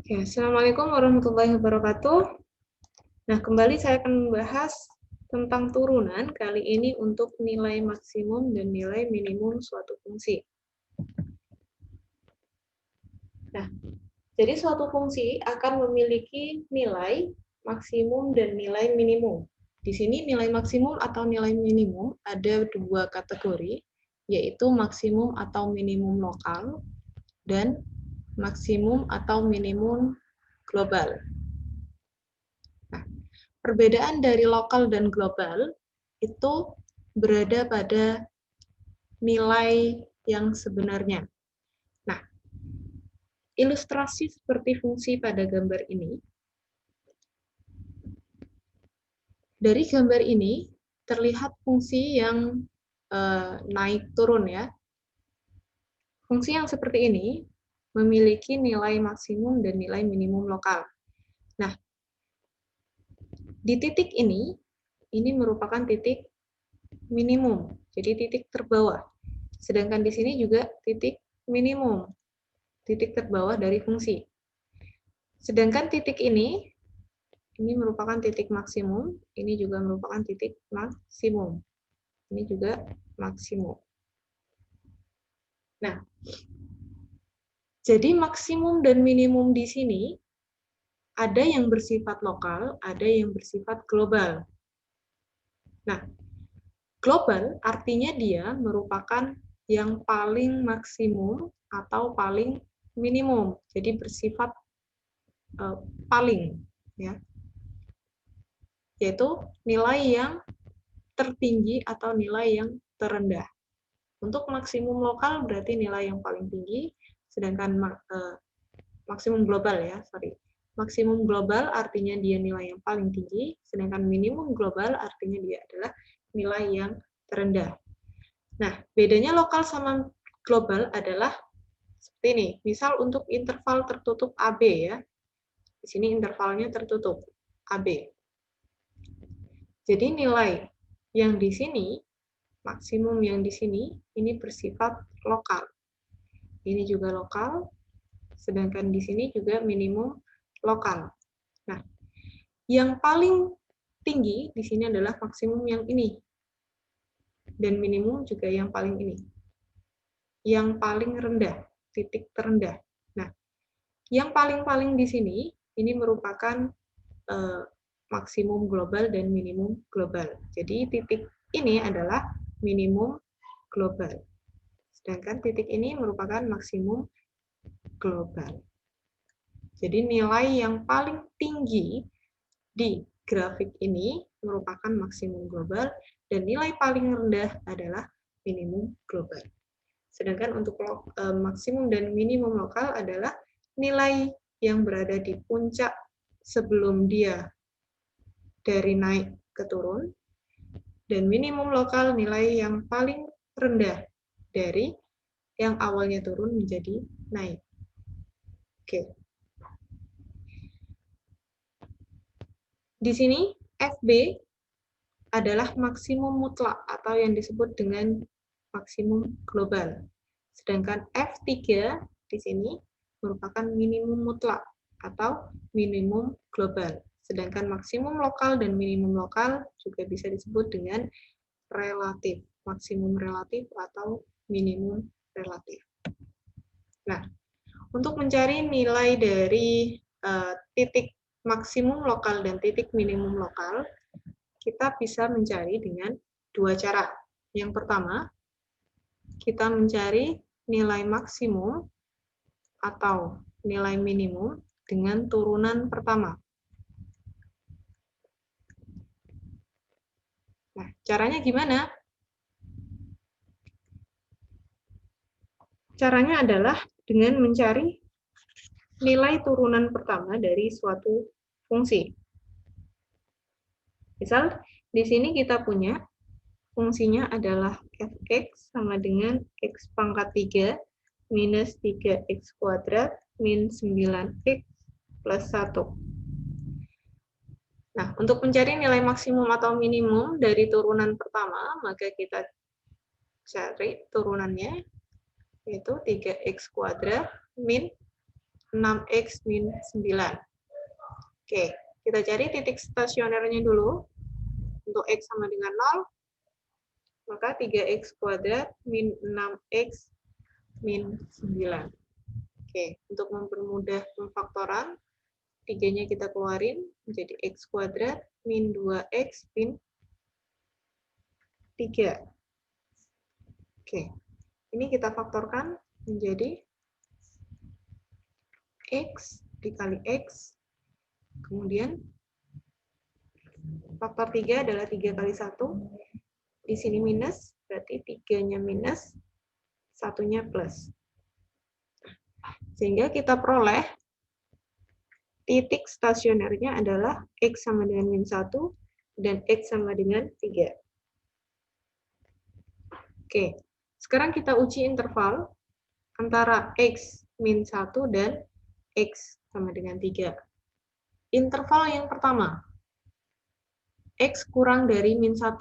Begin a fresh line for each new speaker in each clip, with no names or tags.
Oke, Assalamualaikum warahmatullahi wabarakatuh. Nah, kembali saya akan membahas tentang turunan, kali ini untuk nilai maksimum dan nilai minimum suatu fungsi. Nah, jadi suatu fungsi akan memiliki nilai maksimum dan nilai minimum. Di sini nilai maksimum atau nilai minimum ada dua kategori, yaitu maksimum atau minimum lokal dan maksimum atau minimum global. Nah, perbedaan dari lokal dan global itu berada pada nilai yang sebenarnya. Nah, ilustrasi seperti fungsi pada gambar ini. Dari gambar ini terlihat fungsi yang naik turun ya. Fungsi yang seperti ini memiliki nilai maksimum dan nilai minimum lokal. Nah, di titik ini merupakan titik minimum, jadi titik terbawah. Sedangkan di sini juga titik minimum, titik terbawah dari fungsi. Sedangkan titik ini merupakan titik maksimum, ini juga merupakan titik maksimum. Ini juga maksimum. Nah, jadi maksimum dan minimum di sini ada yang bersifat lokal, ada yang bersifat global. Nah, global artinya dia merupakan yang paling maksimum atau paling minimum, jadi bersifat paling, ya, yaitu nilai yang tertinggi atau nilai yang terendah. Untuk maksimum lokal berarti nilai yang paling tinggi, sedangkan maksimum global ya, maksimum global artinya dia nilai yang paling tinggi, sedangkan minimum global artinya dia adalah nilai yang terendah. Nah, bedanya lokal sama global adalah seperti ini. Misal untuk interval tertutup AB ya. Di sini intervalnya tertutup AB. Jadi nilai yang di sini, maksimum yang di sini, ini bersifat lokal. Ini juga lokal, sedangkan di sini juga minimum lokal. Nah, yang paling tinggi di sini adalah maksimum yang ini. Dan minimum juga yang paling ini. Yang paling rendah, titik terendah. Nah, yang paling-paling di sini, ini merupakan maksimum global dan minimum global. Jadi titik ini adalah minimum global. Sedangkan titik ini merupakan maksimum global. Jadi nilai yang paling tinggi di grafik ini merupakan maksimum global dan nilai paling rendah adalah minimum global. Sedangkan untuk maksimum dan minimum lokal adalah nilai yang berada di puncak sebelum dia dari naik ke turun, dan minimum lokal nilai yang paling rendah dari yang awalnya turun menjadi naik. Oke. Di sini FB adalah maksimum mutlak atau yang disebut dengan maksimum global. Sedangkan F3 di sini merupakan minimum mutlak atau minimum global. Sedangkan maksimum lokal dan minimum lokal juga bisa disebut dengan relatif, maksimum relatif atau minimum relatif. Nah, untuk mencari nilai dari titik maksimum lokal dan titik minimum lokal, kita bisa mencari dengan dua cara. Yang pertama, kita mencari nilai maksimum atau nilai minimum dengan turunan pertama. Nah, caranya gimana? Caranya adalah dengan mencari nilai turunan pertama dari suatu fungsi. Misal, di sini kita punya fungsinya adalah f(x) sama dengan x pangkat 3 minus 3x kuadrat min 9x plus 1. Nah, untuk mencari nilai maksimum atau minimum dari turunan pertama, maka kita cari turunannya, yaitu 3x kuadrat min 6x min 9. Oke, kita cari titik stasionernya dulu. Untuk x sama dengan 0, maka 3x kuadrat min 6x min 9. Oke, untuk mempermudah pemfaktoran, 3-nya kita keluarin menjadi x kuadrat min 2x min 3. Oke, ini kita faktorkan menjadi x dikali x, kemudian faktor 3 adalah 3 kali 1, di sini minus, berarti 3-nya minus, 1-nya plus. Sehingga kita peroleh titik stasionernya adalah x sama dengan min 1 dan x sama dengan 3. Oke, sekarang kita uji interval antara x min 1 dan x sama dengan 3. Interval yang pertama, x kurang dari min 1.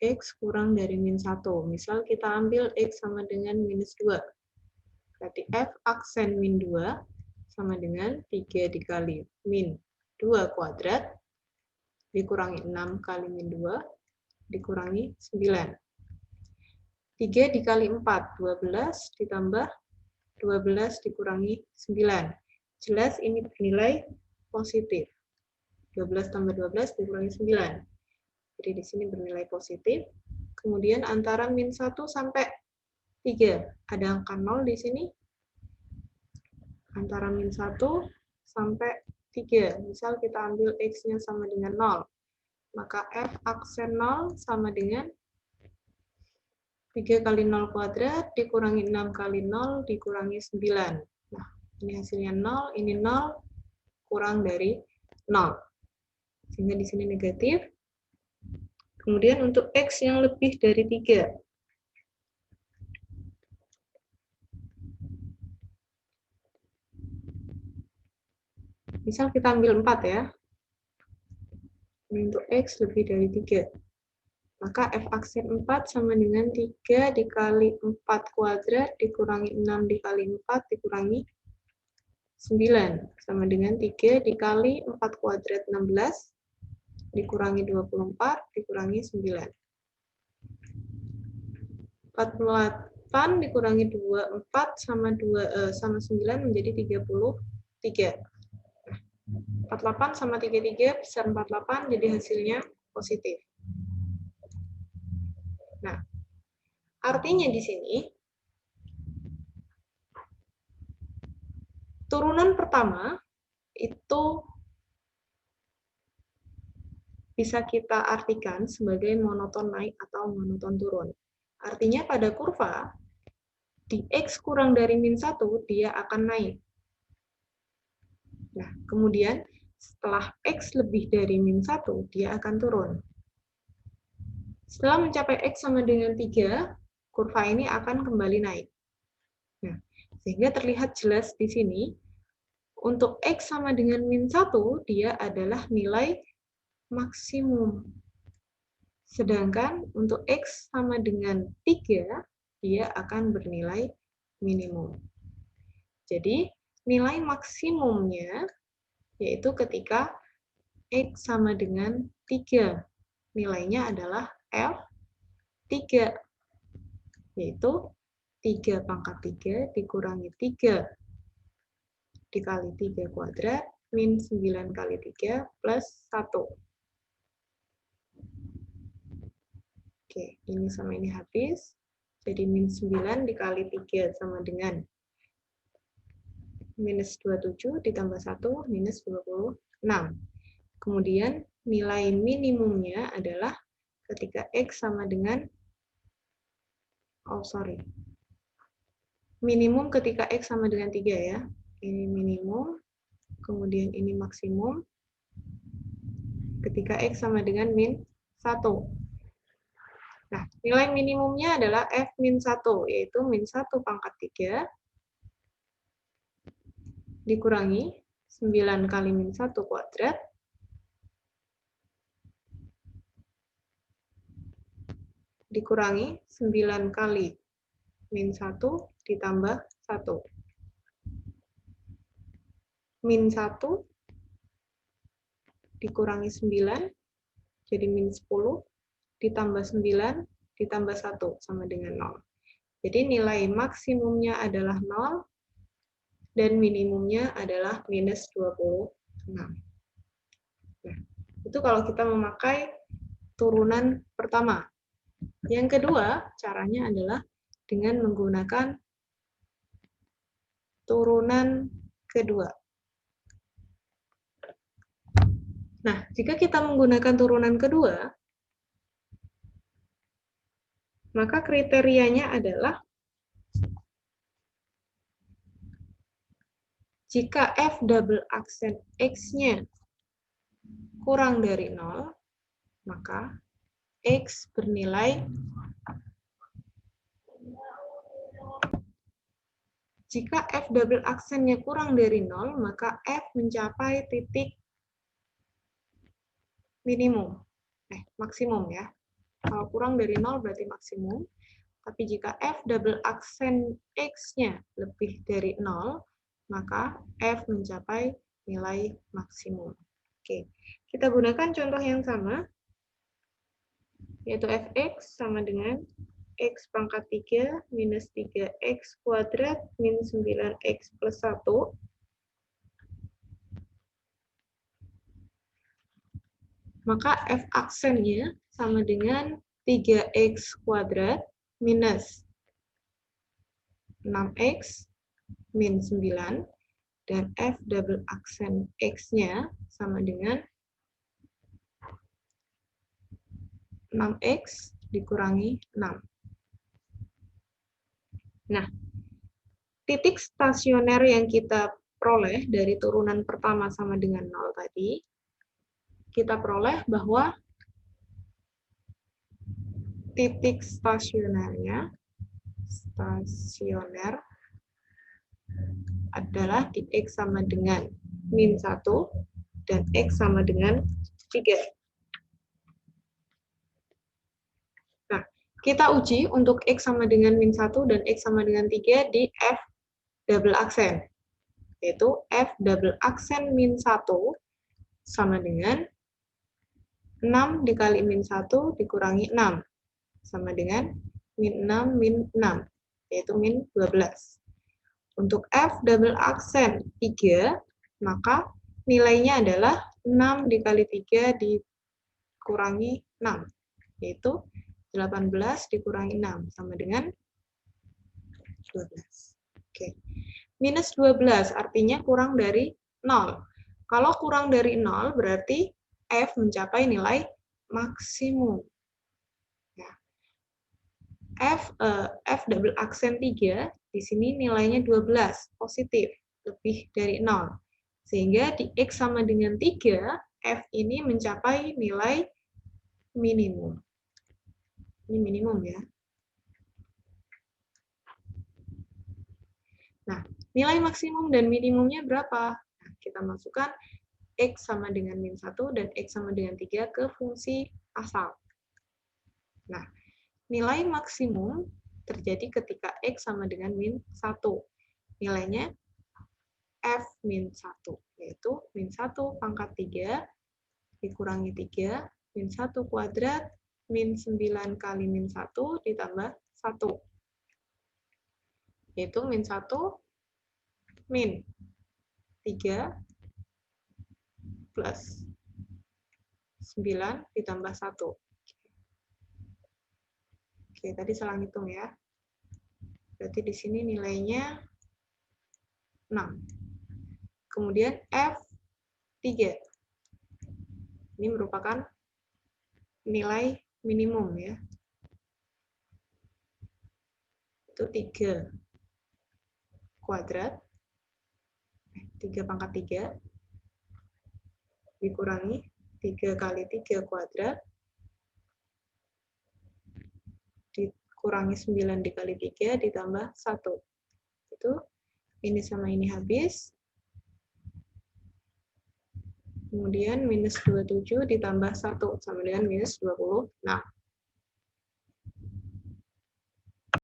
X kurang dari min 1. Misal kita ambil x sama dengan minus 2. Berarti f aksen min 2 sama dengan 3 dikali min 2 kuadrat dikurangi 6 kali min 2 dikurangi 9. 3 dikali 4, 12 ditambah 12 dikurangi 9. Jelas ini bernilai positif. 12 tambah 12 dikurangi 9. Jadi di sini bernilai positif. Kemudian antara min 1 sampai 3. Ada angka 0 di sini. Antara min 1 sampai 3. Misal kita ambil x-nya sama dengan 0. Maka f aksen 0 sama dengan 3 kali 0 kuadrat dikurangi 6 kali 0 dikurangi 9. Nah, ini hasilnya 0, ini 0, kurang dari 0. Sehingga di sini negatif. Kemudian untuk x yang lebih dari 3. Misal kita ambil 4 ya. Ini untuk x lebih dari 3. Maka f aksen 4 sama dengan 3 dikali 4 kuadrat dikurangi 6 dikali 4 dikurangi 9. Sama dengan 3 dikali 4 kuadrat 16 dikurangi 24 dikurangi 9. 48 dikurangi 24 sama 9 menjadi 33. 48 sama 33 besar 48, jadi hasilnya positif. Nah, artinya di sini, turunan pertama itu bisa kita artikan sebagai monoton naik atau monoton turun. Artinya pada kurva, di X kurang dari min 1, dia akan naik. Nah, kemudian setelah X lebih dari min 1, dia akan turun. Setelah mencapai X sama dengan 3, kurva ini akan kembali naik. Nah, sehingga terlihat jelas di sini, untuk X sama dengan min 1, dia adalah nilai maksimum. Sedangkan untuk X sama dengan 3, dia akan bernilai minimum. Jadi, nilai maksimumnya yaitu ketika X sama dengan 3. Nilainya adalah F3, yaitu 3 pangkat 3 dikurangi 3 dikali 3 kuadrat min 9 kali 3 plus 1. Oke, ini sama ini habis. Jadi min 9 dikali 3 sama dengan minus 27 ditambah 1 minus 26. Kemudian nilai minimumnya adalah ketika X sama dengan, minimum ketika X sama dengan 3 ya. Ini minimum, kemudian ini maksimum ketika X sama dengan min 1. Nah, nilai minimumnya adalah F min 1, yaitu min 1 pangkat 3 dikurangi 9 kali min 1 kuadrat dikurangi 9 kali min 1 ditambah 1. Min 1 dikurangi 9, jadi min 10, ditambah 9, ditambah 1, sama dengan 0. Jadi nilai maksimumnya adalah 0, dan minimumnya adalah minus 26. Nah, itu kalau kita memakai turunan pertama. Yang kedua, caranya adalah dengan menggunakan turunan kedua. Nah, jika kita menggunakan turunan kedua, maka kriterianya adalah jika f double aksen x-nya kurang dari 0, maka x bernilai jika f double aksennya kurang dari 0, maka f mencapai titik minimum. Maksimum ya. Kalau kurang dari 0 berarti maksimum. Tapi jika f double aksen x-nya lebih dari 0, maka f mencapai nilai maksimum. Oke, kita gunakan contoh yang sama, yaitu fx sama dengan x pangkat 3 minus 3x kuadrat min 9x plus 1. Maka f aksennya sama dengan 3x kuadrat minus 6x min 9, dan f double aksen x-nya sama dengan 6x dikurangi 6. Nah, titik stasioner yang kita peroleh dari turunan pertama sama dengan 0 tadi, kita peroleh bahwa titik stasioner adalah di x sama dengan min 1 dan x sama dengan 3. Kita uji untuk x sama dengan min 1 dan x sama dengan 3 di f double aksen. Yaitu f double aksen min 1 sama dengan 6 dikali min 1 dikurangi 6. Sama dengan min 6 min 6. Yaitu min 12. Untuk f double aksen 3, maka nilainya adalah 6 dikali 3 dikurangi 6. Yaitu 18 dikurangi 6, sama dengan 12. Oke. Minus 12 artinya kurang dari 0. Kalau kurang dari 0 berarti f mencapai nilai maksimum. Ya. F double aksen 3, di sini nilainya 12, positif, lebih dari 0. Sehingga di x sama dengan 3, f ini mencapai nilai minimum. Ini minimum ya. Nah, nilai maksimum dan minimumnya berapa? Nah, kita masukkan x sama dengan min 1 dan x sama dengan 3 ke fungsi asal. Nah, nilai maksimum terjadi ketika x sama dengan min 1. Nilainya f min 1, yaitu min 1 pangkat 3 dikurangi 3, min 1 kuadrat, min 9 kali min 1 ditambah 1. Yaitu min 1 min 3 plus 9 ditambah 1. Oke, tadi salah hitung ya. Berarti di sini nilainya 6. Kemudian F3. Ini merupakan nilai minimum ya. Itu 3 kuadrat, 3 pangkat 3, dikurangi 3 kali 3 kuadrat, dikurangi 9 dikali 3, ditambah 1. Itu ini sama ini habis. Kemudian minus 27 ditambah 1, sama dengan minus 26.